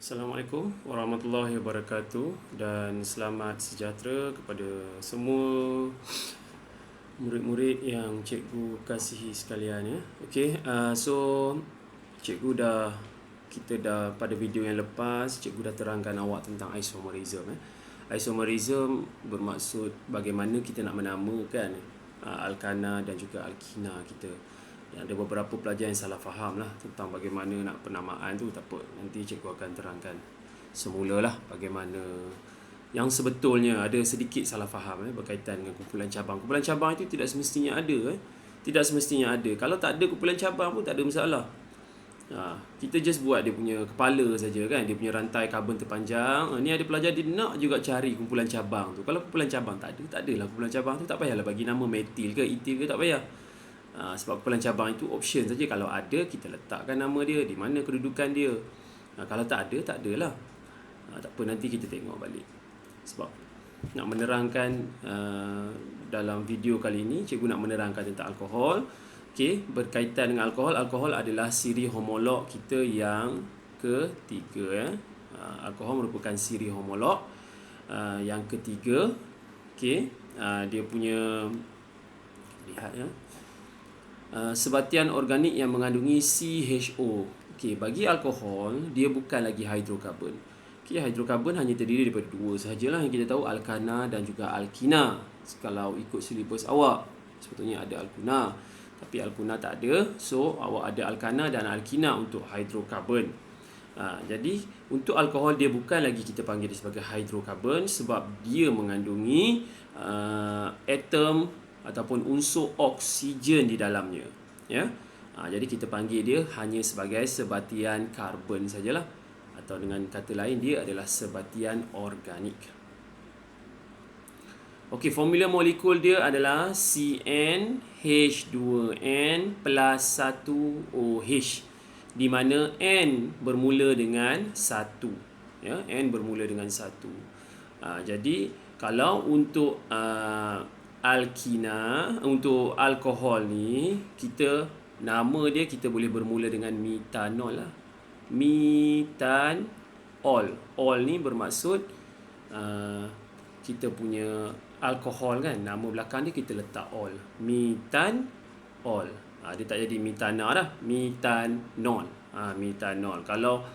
Assalamualaikum warahmatullahi wabarakatuh dan selamat sejahtera kepada semua murid-murid yang cikgu kasihi sekalian ya. Okey, so cikgu kita dah pada video yang lepas cikgu dah terangkan awak tentang isomerism ya. Isomerism bermaksud bagaimana kita nak menamakan alkana dan juga alkina kita. Ada beberapa pelajar yang salah faham lah tentang bagaimana nak penamaan tu. Tak apa, nanti cikgu akan terangkan semula lah bagaimana yang sebetulnya. Ada sedikit salah faham berkaitan dengan kumpulan cabang. Kumpulan cabang itu tidak semestinya ada tidak semestinya ada. Kalau tak ada kumpulan cabang pun tak ada masalah. Kita just buat dia punya kepala saja kan, dia punya rantai karbon terpanjang. Ni ada pelajar dia nak juga cari kumpulan cabang tu. Kalau kumpulan cabang tak adalah kumpulan cabang tu, tak payahlah bagi nama metil ke etil ke, tak payah. Sebab kumpulan cabang itu option saja. Kalau ada, kita letakkan nama dia, di mana kedudukan dia. Kalau tak ada, tak adalah. Tak apa, nanti kita tengok balik. Sebab nak menerangkan dalam video kali ini, cikgu nak menerangkan tentang alkohol. Okey, berkaitan dengan alkohol. Alkohol adalah siri homolog kita yang ketiga alkohol merupakan siri homolog yang ketiga. Okey, dia punya, lihat ya, sebatian organik yang mengandungi CHO. Okey, bagi alkohol dia bukan lagi hidrokarbon. Okey, hidrokarbon hanya terdiri daripada dua sahajalah yang kita tahu, alkana dan juga alkina. Kalau ikut silibus awak, sebetulnya ada alkuna, tapi alkuna tak ada. So awak ada alkana dan alkina untuk hidrokarbon. Jadi untuk alkohol dia bukan lagi kita panggil dia sebagai hidrokarbon sebab dia mengandungi atom ataupun unsur oksigen di dalamnya ya. Jadi kita panggil dia hanya sebagai sebatian karbon sajalah, atau dengan kata lain dia adalah sebatian organik. Okey, formula molekul dia adalah CnH2n plus 1OH, di mana N bermula dengan 1 ya, N bermula dengan 1. Jadi kalau untuk alkina, untuk alkohol ni, nama dia kita boleh bermula dengan metanol lah. Metanol. Ol ni bermaksud kita punya alkohol kan, nama belakang dia kita letak ol. Metanol. Dia tak jadi metana dah, metanol. Metanol. Kalau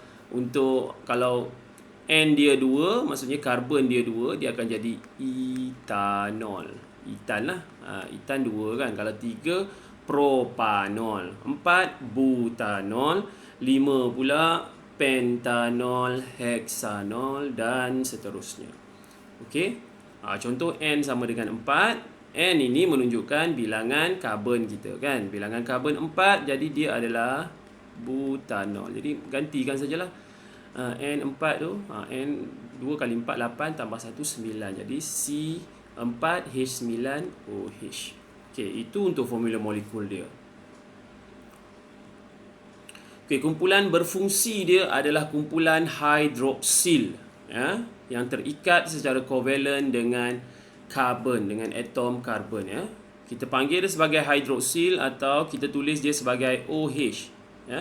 N dia 2, maksudnya karbon dia 2, dia akan jadi etanol. Etan lah. Etan 2 kan. Kalau 3, propanol. 4, butanol. 5 pula pentanol, heksanol dan seterusnya. Okey. Contoh N sama dengan 4. N ini menunjukkan bilangan karbon kita kan. Bilangan karbon 4, jadi dia adalah butanol. Jadi gantikan sajalah. N4 tu, N 2 kali 4 8 tambah 1 9. Jadi C4H9OH. Okey, itu untuk formula molekul dia. Okey, kumpulan berfungsi dia adalah kumpulan hidroksil ya, yang terikat secara kovalen dengan karbon, dengan atom karbon ya. Kita panggil dia sebagai hidroksil atau kita tulis dia sebagai OH ya.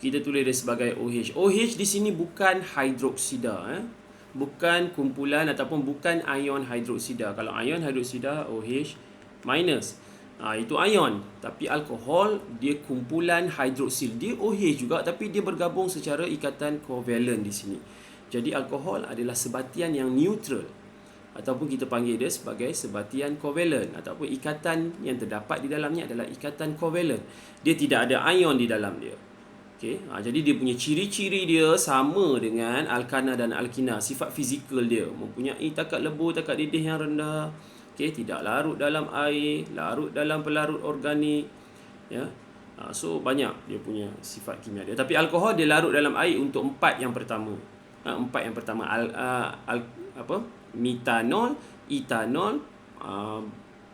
Kita tulis dia sebagai OH. OH di sini bukan hidroksida ya. Bukan kumpulan ataupun bukan ion hidroksida. Kalau ion hidroksida OH minus, itu ion. Tapi alkohol dia kumpulan hidroksil. Dia OH juga tapi dia bergabung secara ikatan kovalen di sini. Jadi alkohol adalah sebatian yang neutral, ataupun kita panggil dia sebagai sebatian kovalen, ataupun ikatan yang terdapat di dalamnya adalah ikatan kovalen. Dia tidak ada ion di dalam dia. Okay. Jadi dia punya ciri-ciri dia sama dengan alkana dan alkina. Sifat fizikal dia mempunyai takat lebur, takat didih yang rendah. Okay. Tidak larut dalam air, larut dalam pelarut organik ya. So banyak dia punya sifat kimia dia. Tapi alkohol dia larut dalam air untuk 4 yang pertama. 4 yang pertama metanol, etanol,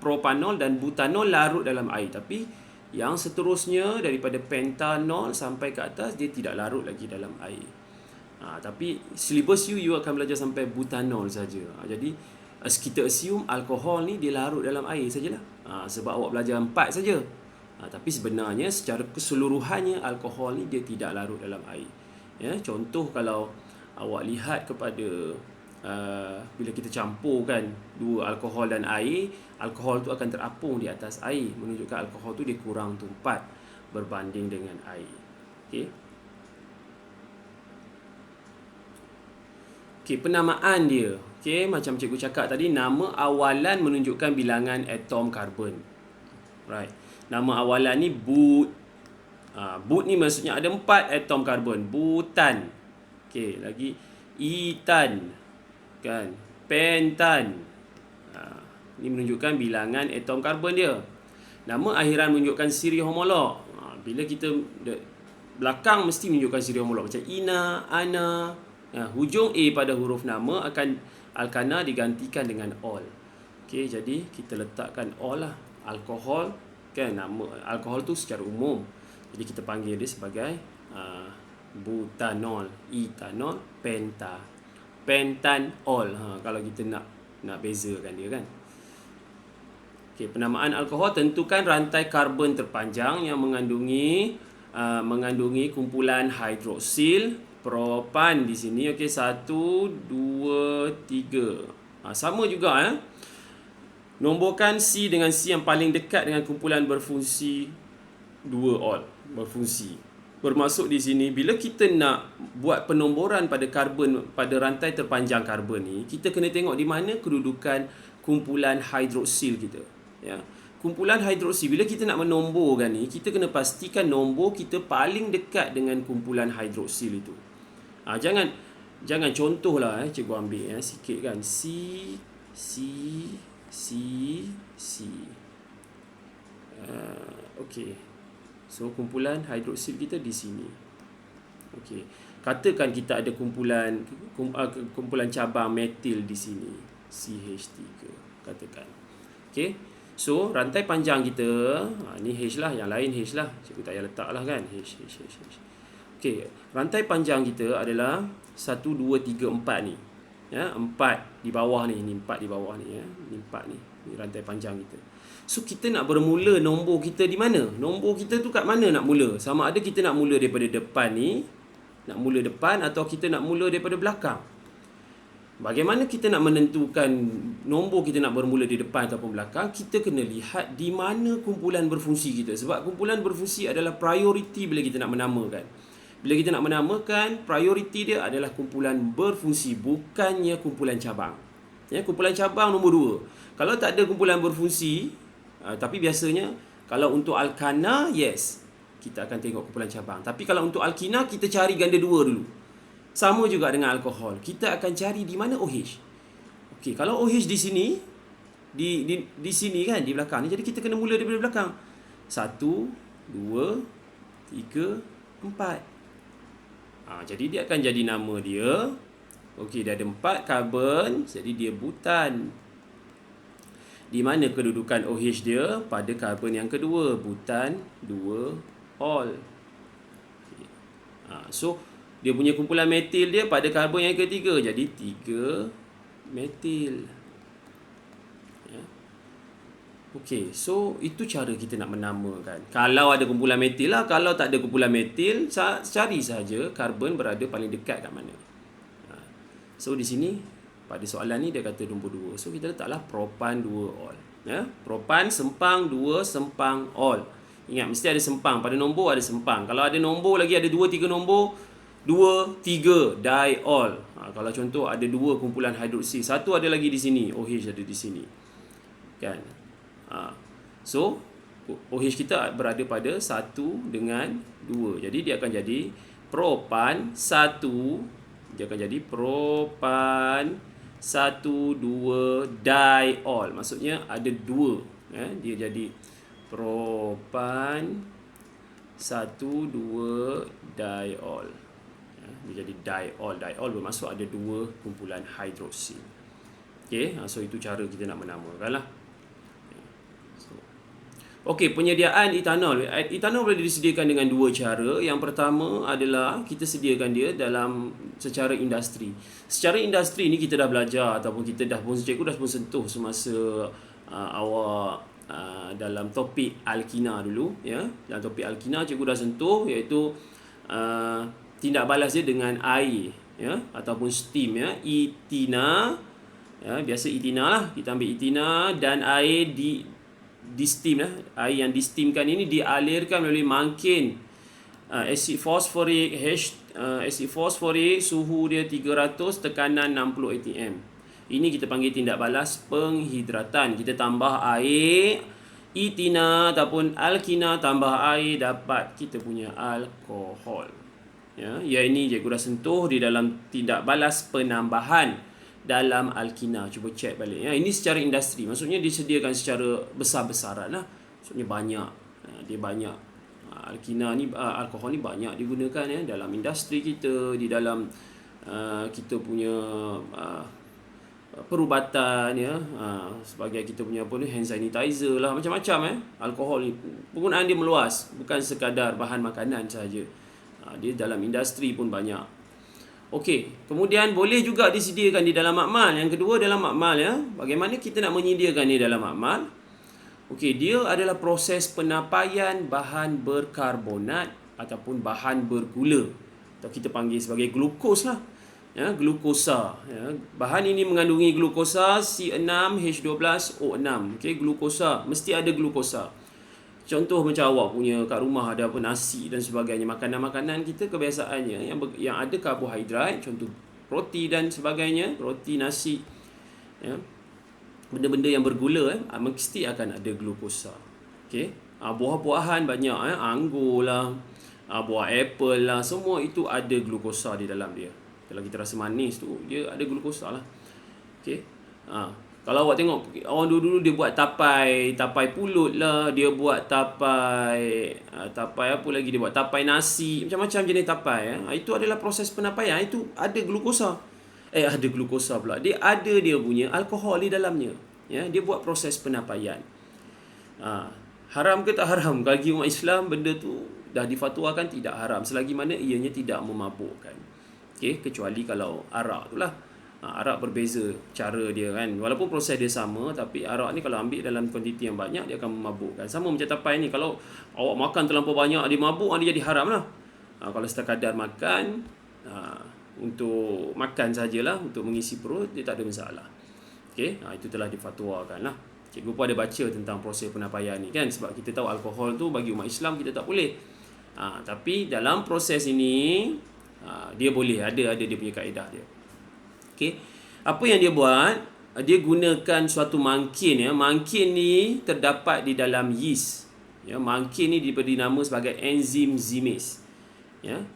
propanol dan butanol larut dalam air. Tapi yang seterusnya daripada pentanol sampai ke atas dia tidak larut lagi dalam air. Tapi silibus you akan belajar sampai butanol saja. Jadi kita assume alkohol ni dia larut dalam air sajalah. Sebab awak belajar 4 saja. Tapi sebenarnya secara keseluruhannya alkohol ni dia tidak larut dalam air. Ya, contoh kalau awak lihat kepada bila kita campurkan dua alkohol dan air, alkohol tu akan terapung di atas air, menunjukkan alkohol tu dia kurang tumpat berbanding dengan air. Okey. Okey, penamaan dia. Okey, macam cikgu cakap tadi, nama awalan menunjukkan bilangan atom karbon. Right. Nama awalan ni but. But ni maksudnya ada 4 atom karbon. Butan. Okey, lagi etan. Kan? Pentan. Ini menunjukkan bilangan atom karbon dia. Nama akhiran menunjukkan siri homolog. Bila kita belakang mesti menunjukkan siri homolog. Macam ina, ana. Hujung A pada huruf nama akan alkana digantikan dengan ol. Okey, jadi kita letakkan ol lah. Alkohol, kan, nama alkohol tu secara umum. Jadi kita panggil dia sebagai butanol, etanol, pentanol. Kalau kita nak bezakan dia, kan. Okey, penamaan alkohol, tentukan rantai karbon terpanjang yang mengandungi kumpulan hidroksil, propan di sini. Okey, 1 2 3. Sama juga Nomborkan C dengan C yang paling dekat dengan kumpulan berfungsi 2 ol berfungsi. Bermaksud di sini bila kita nak buat penomboran pada karbon, pada rantai terpanjang karbon ni, kita kena tengok di mana kedudukan kumpulan hidroksil kita. Ya. Kumpulan hidroksil, bila kita nak menomborkan ni, kita kena pastikan nombor kita paling dekat dengan kumpulan hidroksil itu. Jangan contohlah cikgu ambil sikit, kan. C. Okey. So kumpulan hidroksil kita di sini. Okey. Katakan kita ada kumpulan cabang metil di sini, CH3 katakan. Okey. So rantai panjang kita, ni H lah, yang lain H lah. Cikgu tak payah letak lah, kan. H. Okey, rantai panjang kita adalah 1 2 3 4 ni. Ya, 4 di bawah ni, 4 di bawah ni, ya. Ni 4 ni. Ni rantai panjang kita. So kita nak bermula nombor kita di mana? Nombor kita tu kat mana nak mula? Sama ada kita nak mula daripada depan ni, nak mula depan, atau kita nak mula daripada belakang. Bagaimana kita nak menentukan nombor kita nak bermula di depan ataupun belakang? Kita kena lihat di mana kumpulan berfungsi kita. Sebab kumpulan berfungsi adalah prioriti bila kita nak menamakan. Bila kita nak menamakan, prioriti dia adalah kumpulan berfungsi, bukannya kumpulan cabang. Ya, kumpulan cabang nombor 2. Kalau tak ada kumpulan berfungsi, tapi biasanya kalau untuk alkana, yes, kita akan tengok kumpulan cabang. Tapi kalau untuk alkina, kita cari ganda 2 dulu. Sama juga dengan alkohol. Kita akan cari di mana OH. Okey, kalau OH di sini, di sini, kan, di belakang ni. Jadi kita kena mula daripada belakang. 1 2 3 4. Jadi dia akan jadi nama dia. Okey, dia ada 4 karbon, jadi dia butan. Di mana kedudukan OH dia? Pada karbon yang kedua, butan 2 ol. So dia punya kumpulan metil dia pada karbon yang ketiga, jadi 3 metil. Ya. Okey, so itu cara kita nak menamakan. Kalau ada kumpulan metil lah, kalau tak ada kumpulan metil, cari saja karbon berada paling dekat kat mana. So di sini pada soalan ni dia kata nombor 2. So kita letaklah propan 2 ol. Ya, propan sempang 2 sempang ol. Ingat mesti ada sempang, pada nombor ada sempang. Kalau ada nombor lagi, ada 2 3 nombor, 2 3 diol. Kalau contoh ada 2 kumpulan hidroksil, satu ada lagi di sini, OH ada di sini. Kan? So OH kita berada pada 1 dengan 2. Jadi dia akan jadi propan 1. Dia akan jadi propan 1 2 diol. Maksudnya ada 2. Dia jadi propan 1 2 diol. Dia jadi diol. Diol bermaksud ada 2 kumpulan hidroksil. Okey, so itu cara kita nak menamakan lah. Okey, penyediaan etanol. Etanol boleh disediakan dengan 2 cara. Yang pertama adalah kita sediakan dia dalam secara industri. Secara industri ni kita dah belajar ataupun cikgu dah pun sentuh semasa awak dalam topik alkina dulu, ya. Dalam topik alkina cikgu dah sentuh, iaitu tindak balas dia dengan air. ya, ataupun steam ya, etina ya, biasa etina lah, kita ambil etina dan air di steam lah. Air yang di steamkan ini dialirkan melalui mangkin asid fosforik asid fosforik, suhu dia 300, tekanan 60 atm. Ini kita panggil tindak balas penghidratan. Kita tambah air etina ataupun alkina, tambah air, dapat kita punya alkohol. Ya, ini cikgu dah sentuh di dalam tindak balas penambahan dalam alkina. Cuba check balik ya. Ini secara industri, maksudnya disediakan secara besar-besaran lah. Maksudnya banyak. Dia banyak. Alkina ni, alkohol ni banyak digunakan ya dalam industri kita, di dalam kita punya perubatan ya, sebagai kita punya apa ni, hand sanitizer lah, macam-macam alkohol ni penggunaan dia meluas, bukan sekadar bahan makanan saja. Dia dalam industri pun banyak. Okey, kemudian boleh juga disediakan di dalam makmal. Yang kedua dalam makmal ya. Bagaimana kita nak menyediakan ni dalam makmal? Okey, dia adalah proses penapaian bahan berkarbonat ataupun bahan bergula, atau kita panggil sebagai glukos lah. Ya, glukosa ya. Bahan ini mengandungi glukosa C6H12O6. Okey, glukosa, mesti ada glukosa. Contoh macam awak punya kat rumah ada apa, nasi dan sebagainya, makanan-makanan kita kebiasaannya yang ada karbohidrat, contoh roti dan sebagainya, roti, nasi ya. Benda-benda yang bergula mesti akan ada glukosa. Okey, buah-buahan banyak anggur lah, buah apple lah, semua itu ada glukosa di dalam dia. Kalau kita rasa manis tu, dia ada glukosa lah. Okey. Kalau awak tengok orang dulu-dulu dia buat tapai pulut lah, dia buat tapai apa lagi, dia buat tapai nasi, macam-macam jenis tapai itu adalah proses penapaian. Itu ada glukosa. Ada glukosa pula. Dia ada dia punya alkohol di dalamnya. Ya, dia buat proses penapaian. Haram ke tak haram? Bagi umat Islam benda tu dah difatwakan tidak haram selagi mana ianya tidak memabukkan. Okey, kecuali kalau arak tu lah. Arak berbeza cara dia kan. Walaupun proses dia sama, tapi arak ni kalau ambil dalam kuantiti yang banyak, dia akan memabukkan. Sama macam tapai ni, kalau awak makan terlampau banyak, dia mabuk, dia jadi haram lah. Kalau sekadar makan untuk makan sajalah, untuk mengisi perut, dia tak ada masalah. Okey, itu telah difatwakan lah. Cikgu pun ada baca tentang proses penapaian ni kan, sebab kita tahu alkohol tu bagi umat Islam kita tak boleh. Tapi dalam proses ini dia boleh, ada dia punya kaedah dia. Okey. Apa yang dia buat? Dia gunakan suatu mangkin ya. Mangkin ni terdapat di dalam yeast. Ya, mangkin ni diberi nama sebagai enzim zimase. Ya.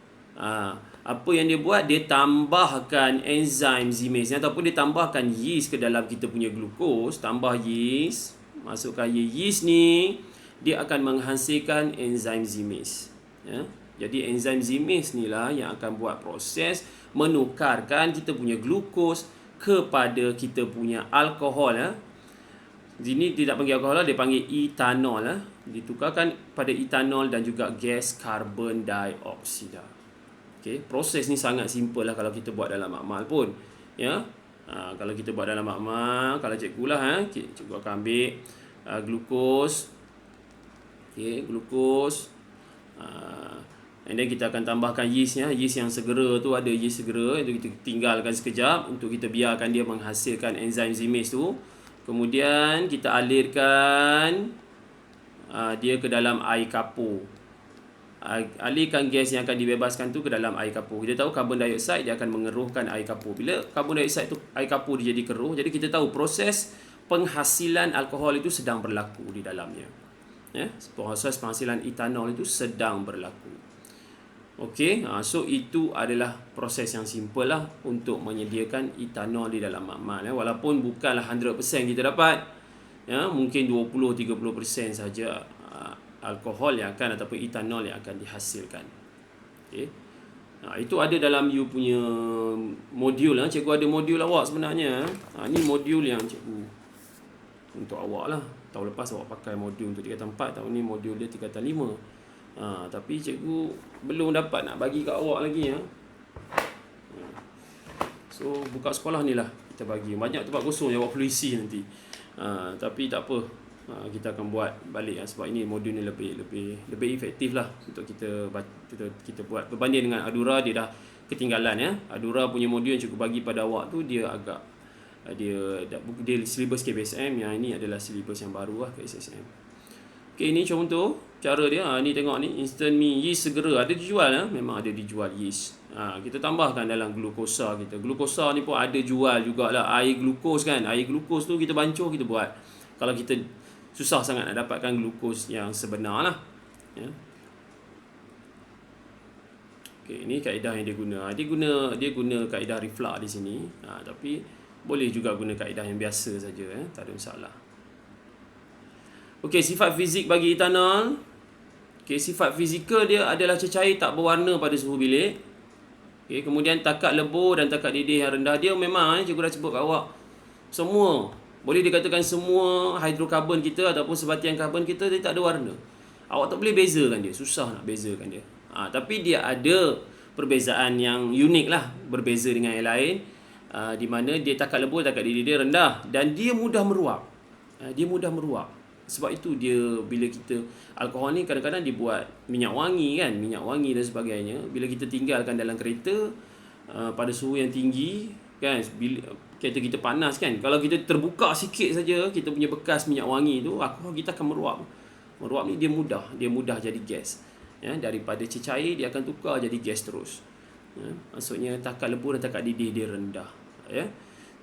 Apa yang dia buat? Dia tambahkan enzim zimase ataupun dia tambahkan yeast ke dalam kita punya glukos, tambah yeast, masukkan yeast ni, dia akan menghasilkan enzim zimase. Ya. Jadi enzim zimase ni lah yang akan buat proses menukarkan kita punya glukos kepada kita punya alkohol ya. Sini tidak panggil alkohol, dia panggil etanol lah. Ditukarkan pada etanol dan juga gas karbon dioksida. Okey, proses ni sangat simple lah kalau kita buat dalam makmal pun. Ya. Kalau kita buat dalam makmal, kalau cikgu lah cikgu akan ambil glukos. Okey, glukos. And then kita akan tambahkan yeastnya. Yeast yang segera tu, ada yeast segera, itu kita tinggalkan sekejap untuk kita biarkan dia menghasilkan enzim zimase tu. Kemudian kita alirkan dia ke dalam air kapur. Alirkan gas yang akan dibebaskan tu ke dalam air kapur. Kita tahu karbon dioksida dia akan mengeruhkan air kapur. Bila karbon dioksida tu, air kapur dia jadi keruh, jadi kita tahu proses penghasilan alkohol itu sedang berlaku di dalamnya. Ya, proses penghasilan etanol itu sedang berlaku. Okey, so itu adalah proses yang simple lah untuk menyediakan etanol di dalam makmal ya. Walaupun bukanlah 100% kita dapat ya, mungkin 20-30% saja alkohol yang akan ataupun etanol yang akan dihasilkan. Okey. Itu ada dalam you punya modul lah. Cikgu ada modul awak sebenarnya. Ni modul yang cikgu untuk awak lah. Tahun lepas awak pakai modul untuk 3/4, tahun ni modul dia 3/5. Tapi cikgu belum dapat nak bagi kat awak lagi ya. So buka sekolah ni lah kita bagi. Banyak tempat kosong je awak perlu isi nanti. Tapi tak apa. Kita akan buat balik sebab ini modul ni lebih efektif lah untuk kita buat berbanding dengan Adura. Dia dah ketinggalan ya. Adura punya modul yang cikgu bagi pada awak tu dia agak dia silibus KBSM, yang ini adalah silibus yang baru lah ke SSM. Okey, ini contoh cara dia. Ni tengok ni, instant mi yeast segera ada dijual ya, memang ada dijual yeast. Kita tambahkan dalam glukosa kita. Glukosa ni pun ada jual jugalah, air glukos kan. Air glukos tu kita bancuh, kita buat. Kalau kita susah sangat nak dapatkan glukos yang sebenar lah ya. Okey, ini kaedah yang dia guna. Dia guna kaedah reflux di sini. Tapi boleh juga guna kaedah yang biasa saja ya, tak ada masalah. Okey, sifat fizik bagi etanol. Okey, sifat fizikal dia adalah cecair tak berwarna pada suhu bilik. Okey, kemudian takat lebur dan takat didih yang rendah. Dia memang cikgu dah sebut kat awak, semua boleh dikatakan semua hidrokarbon kita ataupun sebatian karbon kita dia tak ada warna. Awak tak boleh bezakan dia, susah nak bezakan dia. Tapi dia ada perbezaan yang unik lah, berbeza dengan yang lain. Di mana dia takat lebur, takat didih dia rendah dan dia mudah meruap. Dia mudah meruap. Sebab itu dia, bila kita, alkohol ni kadang-kadang dibuat minyak wangi kan, minyak wangi dan sebagainya. Bila kita tinggalkan dalam kereta pada suhu yang tinggi kan, bila kereta kita panas kan, kalau kita terbuka sikit saja kita punya bekas minyak wangi tu, alkohol kita akan meruap. Meruap ni dia mudah jadi gas. Ya, daripada cecair dia akan tukar jadi gas terus. Ya, maksudnya takat lebur dan takat didih dia rendah. Ya.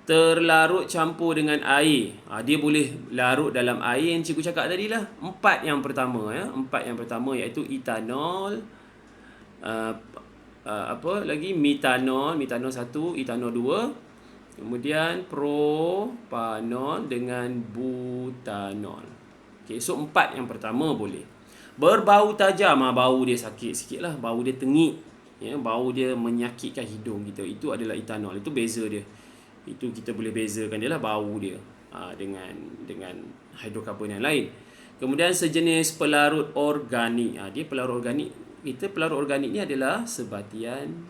Terlarut campur dengan air. Dia boleh larut dalam air yang cikgu cakap tadi lah. 4 yang pertama ya. 4 yang pertama iaitu etanol, apa lagi, metanol 1, etanol 2, kemudian propanol dengan butanol. Okey, so 4 yang pertama boleh. Berbau tajam, bau dia sakit sikit lah, bau dia tengik ya, bau dia menyakitkan hidung kita. Itu adalah etanol. Itu beza dia. Itu kita boleh bezakan dia lah, bau dia dengan hidrokarbon yang lain. Kemudian sejenis pelarut organik. Dia pelarut organik. Pelarut organik ni adalah sebatian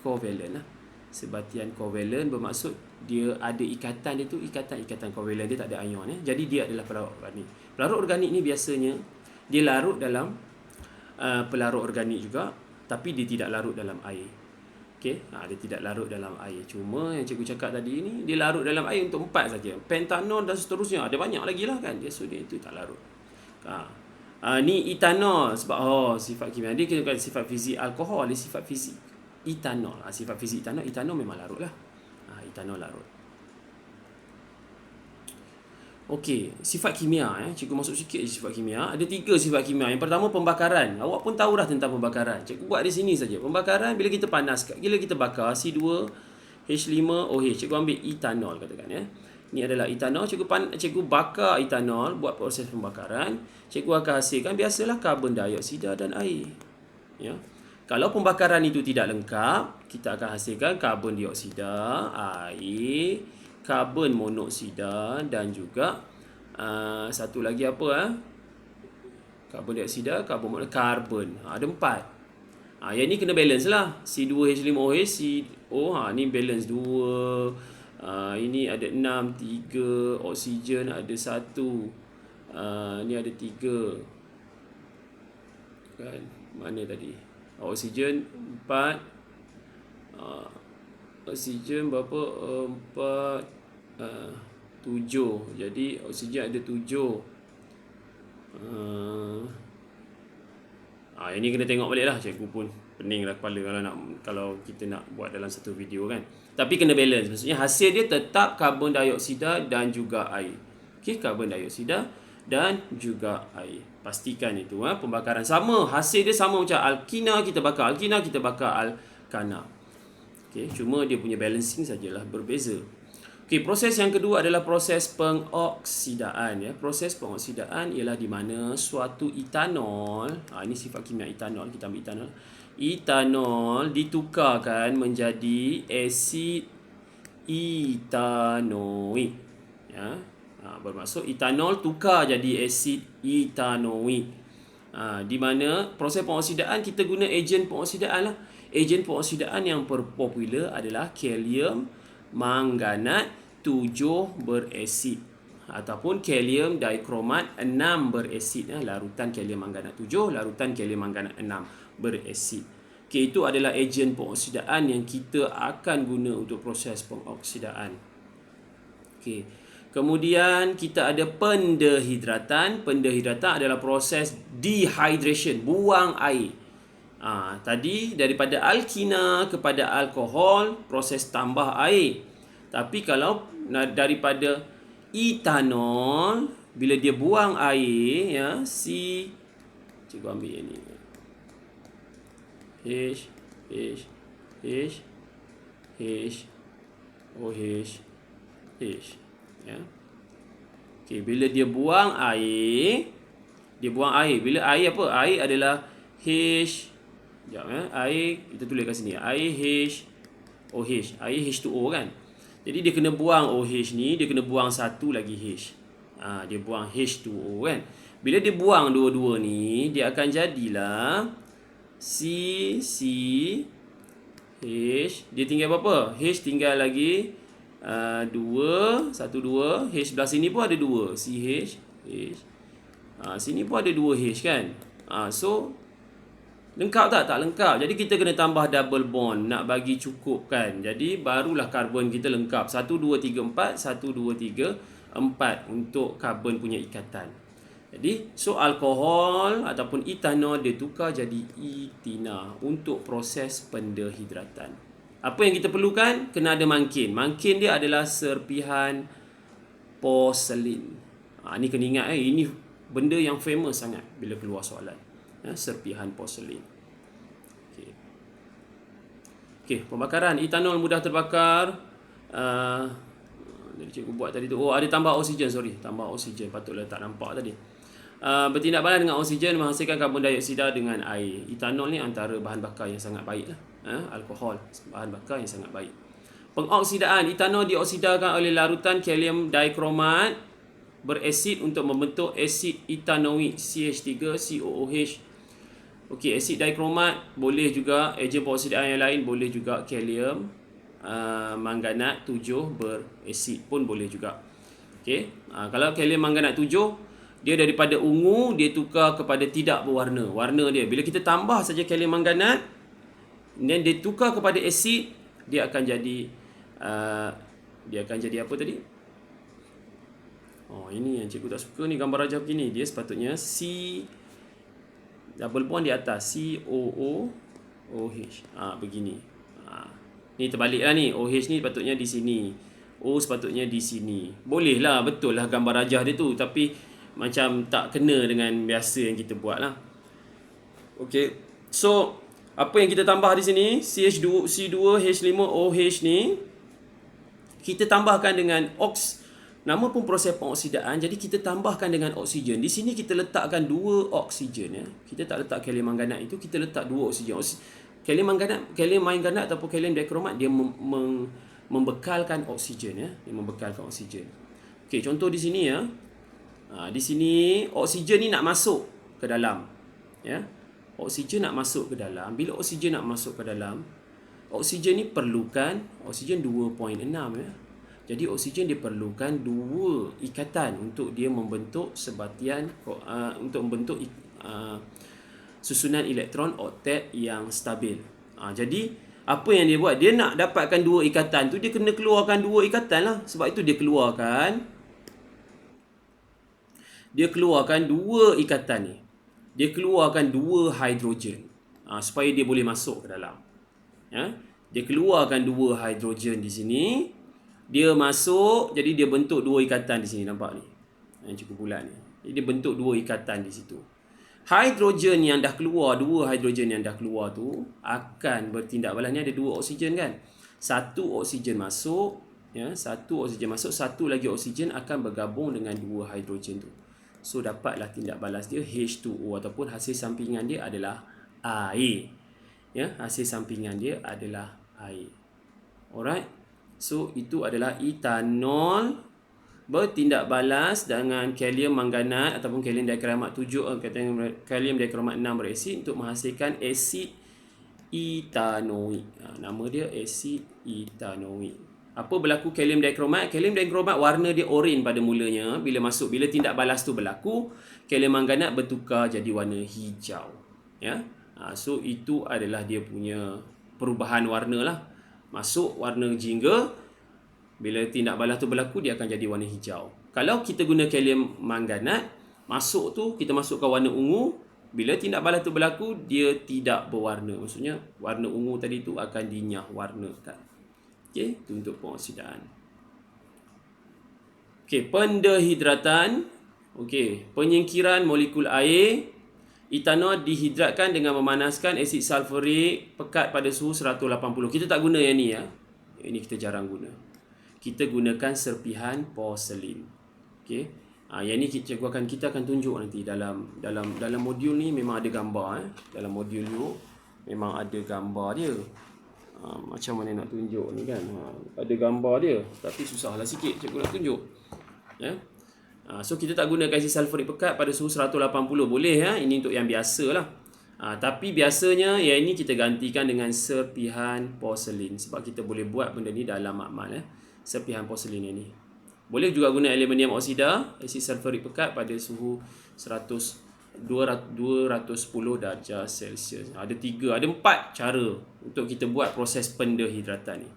kovalen lah. Sebatian kovalen bermaksud dia ada ikatan dia tu, ikatan kovalen dia tak ada ion ya. Jadi dia adalah pelarut organik. Pelarut organik ni biasanya dia larut dalam pelarut organik juga, tapi dia tidak larut dalam air. Okey, dia tidak larut dalam air. Cuma yang cikgu cakap tadi ni dia larut dalam air untuk 4 saja. Pentanol dan seterusnya ada banyak lagi lah kan. Dia sudah itu tak larut. Ni etanol sebab sifat kimia dia kira sifat fizik alkohol, dia sifat fizik etanol. Sifat fizik etanol memang larut lah. Etanol larut. Okey, sifat kimia cikgu masuk sikit je sifat kimia. Ada 3 sifat kimia. Yang pertama pembakaran. Awak pun tahu dah tentang pembakaran. Cikgu buat di sini saja. Pembakaran bila kita panas, bila kita bakar C2H5OH, cikgu ambil etanol katakan ya. Ini adalah etanol. Cikgu bakar etanol, buat proses pembakaran. Cikgu akan hasilkan biasalah karbon dioksida dan air. Ya. Kalau pembakaran itu tidak lengkap, kita akan hasilkan karbon dioksida, air, karbon monoksida dan juga satu lagi apa karbon dioksida, karbon. Ada 4. Yang ni kena balance lah. C2H5OH, CO, ni balance 2. Ini ada 6, 3, oksigen ada 1. Ni ada 3. Kan? Mana tadi? Oksigen 4. Oksigen berapa? 4, 7. Jadi oksigen ada 7. Yang ni kena tengok balik lah. Cikgu pun pening lah kepala kalau kita nak buat dalam satu video kan. Tapi kena balance. Maksudnya hasil dia tetap karbon dioksida dan juga air. Okey, karbon dioksida dan juga air. Pastikan itu pembakaran sama. Hasil dia sama macam alkina kita bakar alkana. Okey, cuma dia punya balancing sajalah berbeza. Okey, proses yang kedua adalah proses pengoksidaan ya. Proses pengoksidaan ialah di mana suatu etanol, ini sifat kimia etanol, kita ambil etanol. Etanol ditukarkan menjadi asid etanoik ya. Bermaksud etanol tukar jadi asid etanoik. Di mana proses pengoksidaan kita guna ejen pengoksidaan lah. Ejen pengoksidaan yang popular adalah kalium manganat 7 berasid ataupun kalium dikromat 6 berasid. Larutan kalium manganat 7, larutan kalium manganat 6 berasid. Okey, itu adalah ejen pengoksidaan yang kita akan guna untuk proses pengoksidaan. Okey. Kemudian kita ada pendehidratan. Pendehidratan adalah proses dehydration, buang air. Tadi daripada alkina kepada alkohol, proses tambah air. Tapi kalau daripada etanol, bila dia buang air, ya, cikgu ambil yang ni. H, H, H, H, OH, H. Ya. Okey, bila dia buang air, bila air apa? Air adalah H. Sekejap, air, kita tulis kat sini. Air H, OH. Air H2O kan? Jadi dia kena buang OH ni, dia kena buang satu lagi H. Dia buang H2O kan? Bila dia buang dua-dua ni, dia akan jadilah C, H. Dia tinggal berapa? H tinggal lagi 2, 1, 2. H sebelah sini pun ada 2. CH, H. Sini pun ada 2 H kan? So, lengkap tak? Tak lengkap. Jadi kita kena tambah double bond nak bagi cukup kan. Jadi barulah karbon kita lengkap. 1, 2, 3, 4. 1, 2, 3, 4 untuk karbon punya ikatan. Jadi, so alkohol ataupun etanol dia tukar jadi etina untuk proses pendehidratan. Apa yang kita perlukan? Kena ada mangkin. Mangkin dia adalah serpihan porselin. Ni kena ingat ini benda yang famous sangat bila keluar soalan. Serpihan porselin. Okey, pembakaran etanol mudah terbakar. Jadi cikgu buat tadi tu. Ada tambah oksigen, tambah oksigen. Patutlah tak nampak tadi. Bertindak balas dengan oksigen menghasilkan karbon dioksida dengan air. Etanol ni antara bahan bakar yang sangat baik lah. Alkohol, bahan bakar yang sangat baik. Pengoksidaan, etanol dioksidakan oleh larutan kalium dikromat berasid untuk membentuk asid etanoik CH3COOH. Okey, asid dikromat boleh juga, ejen pengoksidaan yang lain boleh juga kalium manganat 7 berasid pun boleh juga. Okey, kalau kalium manganat 7 dia daripada ungu dia tukar kepada tidak berwarna. Warna dia bila kita tambah saja kalium manganat, dan dia tukar kepada asid, dia akan jadi apa tadi? Ini yang cikgu tak suka ni, gambar rajah begini. Dia sepatutnya C double bond di atas, COOH. Begini. Ni terbaliklah ni. OH ni sepatutnya di sini. O sepatutnya di sini. Bolehlah, betul lah gambar rajah dia tu, tapi macam tak kena dengan biasa yang kita buat lah. Okey. So, apa yang kita tambah di sini, C2H5OH ni, kita tambahkan dengan nama pun proses pengoksidaan, jadi kita tambahkan dengan oksigen. Di sini kita letakkan 2 oksigen. Kita tak letak kalium manganat itu, kita letak 2 oksigen. Kalium manganat ataupun kalium dikromat, dia membekalkan oksigen. Dia membekalkan oksigen. Okey, contoh di sini ya. Di sini oksigen ni nak masuk ke dalam. Oksigen nak masuk ke dalam. Bila oksigen nak masuk ke dalam, oksigen ni perlukan oksigen 2.6 ya. Jadi oksigen diperlukan 2 ikatan untuk dia membentuk sebatian, untuk membentuk susunan elektron oktet yang stabil. Jadi apa yang dia buat? Dia nak dapatkan 2 ikatan tu, dia kena keluarkan 2 ikatan lah. Sebab itu dia keluarkan 2 ikatan ni. Dia keluarkan 2 hidrogen supaya dia boleh masuk ke dalam. Dia keluarkan 2 hidrogen di sini. Dia masuk, jadi dia bentuk 2 ikatan di sini, nampak ni. Yang cukup bulat ni. Jadi dia bentuk 2 ikatan di situ. Hidrogen yang dah keluar, 2 hidrogen yang dah keluar tu akan bertindak balas. Ni ada 2 oksigen kan. 1 oksigen masuk, satu lagi oksigen akan bergabung dengan 2 hidrogen tu. So dapatlah tindak balas dia H2O ataupun hasil sampingan dia adalah air. Hasil sampingan dia adalah air. Alright. So itu adalah etanol bertindak balas dengan kalium manganat ataupun kalium dikromat 7 kalium dikromat 6 berasid untuk menghasilkan asid etanoik. Nama dia asid etanoik. Apa berlaku kalium dikromat? Kalium dikromat warna dia oranye pada mulanya. Bila tindak balas tu berlaku, kalium manganat bertukar jadi warna hijau. So itu adalah dia punya perubahan warna lah. Masuk warna jingga, bila tindak balas tu berlaku, dia akan jadi warna hijau. Kalau kita guna kalium manganat, kita masukkan warna ungu. Bila tindak balas tu berlaku, dia tidak berwarna. Maksudnya warna ungu tadi tu akan dinyah warnakan. Okey, itu untuk pengoksidaan. Okey, pendehidratan. Okey, penyingkiran molekul air. Etanol dihidratkan dengan memanaskan asid sulfurik pekat pada suhu 180. Kita tak guna yang ni ya. Ini kita jarang guna. Kita gunakan serpihan porselin. Okey. Yang ni kita akan tunjuk nanti dalam modul ni memang ada gambar Dalam modul ni memang ada gambar dia. Macam mana nak tunjuk ni kan? Ada gambar dia, tapi susahlah sikit cikgu nak tunjuk. Ya. So kita tak gunakan asid sulfurik pekat pada suhu 180, boleh ya. Ini untuk yang biasa lah. Tapi biasanya yang ini kita gantikan dengan serpihan porselin, sebab kita boleh buat benda ni dalam makmal serpihan porselin ini. Boleh juga guna aluminium oksida, asid sulfurik pekat pada suhu 210 darjah Celsius. Ada 4 cara untuk kita buat proses pendehidratan ni.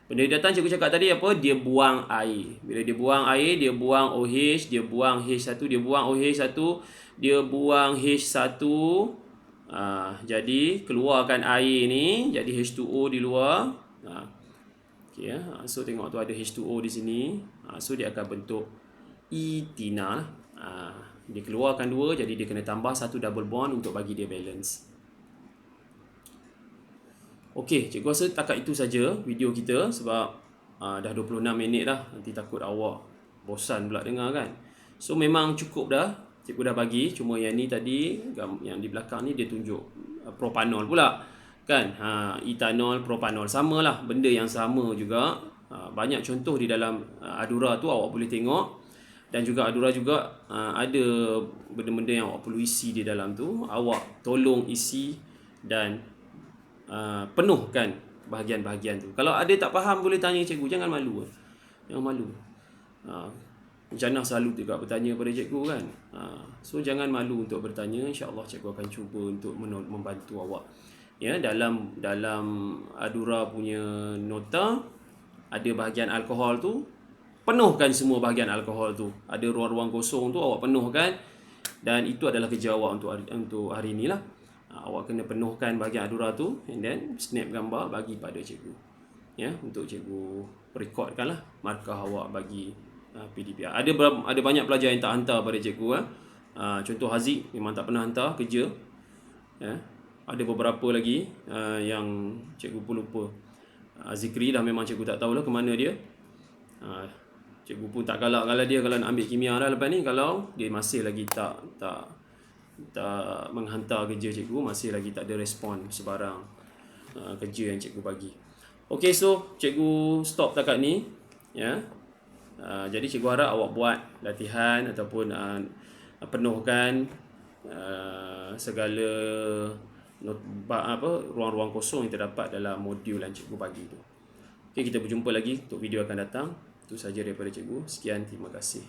Pendehidratan cikgu cakap tadi apa? Dia buang air. Bila dia buang air, dia buang OH, dia buang H1, dia buang OH1, dia buang H1. Jadi keluarkan air ni, jadi H2O di luar. Okay, so tengok tu ada H2O di sini. So dia akan bentuk etina. Dia keluarkan 2, jadi dia kena tambah 1 double bond untuk bagi dia balance. Okey, cikgu rasa takat itu saja video kita, sebab dah 26 minit dah. Nanti takut awak bosan pula dengar kan. So memang cukup dah. Cikgu dah bagi, cuma yang ni tadi, yang di belakang ni dia tunjuk propanol pula. Kan? Etanol, propanol, samalah, benda yang sama juga. Banyak contoh di dalam Adura tu awak boleh tengok. Dan juga Adura juga ada benda-benda yang awak perlu isi di dalam tu. Awak tolong isi dan penuhkan bahagian-bahagian tu. Kalau ada tak faham boleh tanya cikgu, jangan malu. Jangan malu. Jannah selalu juga bertanya pada cikgu kan. So jangan malu untuk bertanya. InsyaAllah cikgu akan cuba untuk membantu awak. Ya, dalam Adura punya nota ada bahagian alkohol tu, penuhkan semua bahagian alkohol tu. Ada ruang-ruang kosong tu awak penuhkan, dan itu adalah kerja awak untuk hari ni lah. Awak kena penuhkan bahagian Adura tu, and then snap gambar bagi pada cikgu. Ya, untuk cikgu rekodkan lah markah awak bagi PDPR. Ada banyak pelajar yang tak hantar pada cikgu. Contoh Haziq memang tak pernah hantar kerja. Ya. Ada beberapa lagi yang cikgu pun lupa. Zikri dah memang cikgu tak tahulah ke mana dia. Cikgu pun tak galak-galak dia kalau nak ambil kimia dah lepas ni, kalau dia masih lagi tak menghantar kerja cikgu, masih lagi tak ada respon sebarang kerja yang cikgu bagi. Okey, so cikgu stop takat ni ya. Jadi cikgu harap awak buat latihan ataupun penuhkan segala ruang-ruang kosong yang terdapat dalam modul yang cikgu bagi tu. Okey, kita berjumpa lagi untuk video akan datang. Itu saja daripada cikgu. Sekian, terima kasih.